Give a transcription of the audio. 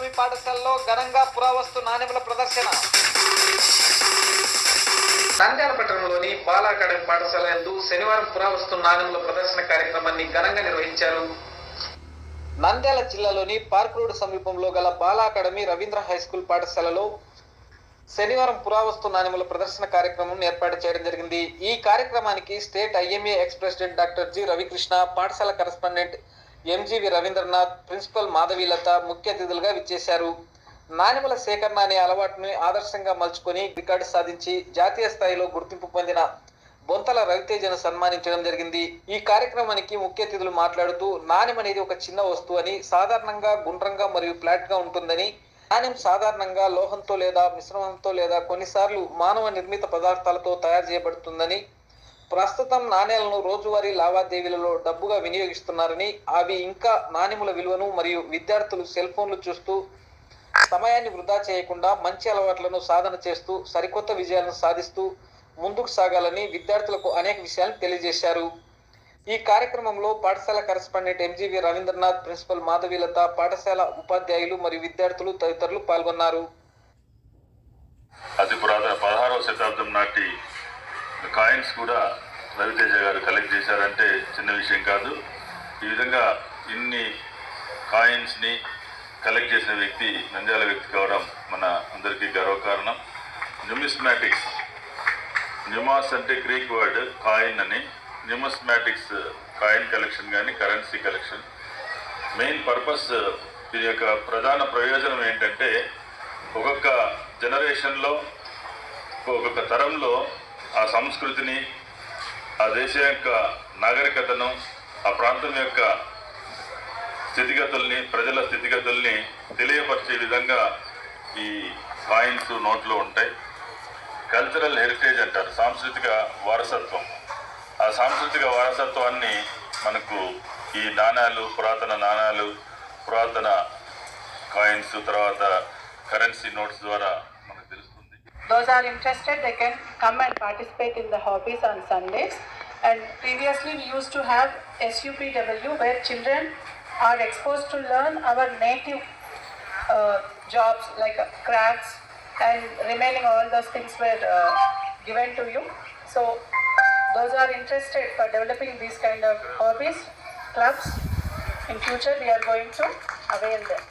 ప్రాథమిక పాఠశాలలో ఘనంగా పురావస్తు నాణెముల ప్రదర్శన. నంద్యాల పట్టణంలోని బాల అకాడమీ పాఠశాల యందు శనివారం పురావస్తు నాణెముల ప్రదర్శన కార్యక్రమాన్ని ఘనంగా నిర్వహించారు. నంద్యాల జిల్లాలోని పార్క్ రోడ్ సమీపంలో గల బాల అకాడమీ రవీంద్ర హై స్కూల్ పాఠశాలలో శనివారం పురావస్తు నాణెముల ప్రదర్శన కార్యక్రమం ఏర్పాటు చేయడం జరిగింది. ఈ కార్యక్రమానికి state IMA ex president doctor G Ravikrishna, పాఠశాల కరెస్పాండెంట్ ఎంజీవి రవీంద్రనాథ్, ప్రిన్సిపల్ మాధవీలత ముఖ్య అతిథులుగా విచ్చేశారు. నాణెముల సేకరణ అనే అలవాటుని ఆదర్శంగా మలుచుకొని రికార్డు సాధించి జాతీయ స్థాయిలో గుర్తింపు పొందిన బొంతల రవితేజను సన్మానించడం జరిగింది. ఈ కార్యక్రమానికి ముఖ్య అతిథులు మాట్లాడుతూ నాణెం అనేది ఒక చిన్న వస్తువు అని, సాధారణంగా గుండ్రంగా మరియు ఫ్లాట్ గా ఉంటుందని, నాణెం సాధారణంగా లోహంతో లేదా మిశ్రమంతో లేదా కొన్నిసార్లు మానవ నిర్మిత పదార్థాలతో తయారు చేయబడుతుందని, ప్రస్తుతం నాణేలను రోజువారీ లావాదేవీలలో డబ్బుగా వినియోగిస్తున్నారని, అవి ఇంకా నాణెముల విలువను మరియు విద్యార్థులు సెల్ ఫోన్లు చూస్తూ సమయాన్ని వృధా చేయకుండా మంచి అలవాట్లను సాధన చేస్తూ సరికొత్త విజయాలను సాధిస్తూ ముందుకు సాగాలని విద్యార్థులకు అనేక విషయాలను తెలియజేశారు. ఈ కార్యక్రమంలో పాఠశాల కరెస్పాండెంట్ ఎంజీవి రవీంద్రనాథ్, ప్రిన్సిపల్ మాధవీలత, పాఠశాల ఉపాధ్యాయులు మరియు విద్యార్థులు తదితరులు పాల్గొన్నారు. అతి పురాతన 16వ శతాబ్దం నాటి కాయిన్స్ కూడా రవితేజ గారు కలెక్ట్ చేశారంటే చిన్న విషయం కాదు. ఈ విధంగా ఇన్ని కాయిన్స్ని కలెక్ట్ చేసిన వ్యక్తి నంద్యాల వ్యక్తి కావడం మన అందరికీ గర్వకారణం. న్యూమిస్మాటిక్స్, న్యూమాస్ అంటే గ్రీక్ వర్డ్, కాయిన్ అని, న్యూమస్మాటిక్స్ కాయిన్ కలెక్షన్ కానీ కరెన్సీ కలెక్షన్. మెయిన్ పర్పస్ దీని యొక్క ప్రధాన ప్రయోజనం ఏంటంటే ఒక్కొక్క జనరేషన్లో ఒక్కొక్క తరంలో ఆ సంస్కృతిని, ఆ దేశం యొక్క నాగరికతను, ఆ ప్రాంతం యొక్క స్థితిగతుల్ని, ప్రజల స్థితిగతుల్ని తెలియపరిచే విధంగా ఈ కాయిన్స్ నోట్లో ఉంటాయి. కల్చరల్ హెరిటేజ్ అంటారు, సాంస్కృతిక వారసత్వం. ఆ సాంస్కృతిక వారసత్వాన్ని మనకు ఈ నాణాలు, పురాతన నాణాలు, పురాతన కాయిన్స్, తర్వాత కరెన్సీ నోట్స్ ద్వారా మనకు తెలుస్తుంది. Those are interested, they can come and participate in the hobbies on Sundays. And previously we used to have SUPW, where children are exposed to learn our native jobs like crafts, and remaining all those things were given to you. So those are interested for developing these kind of hobbies, clubs, in future we are going to avail them.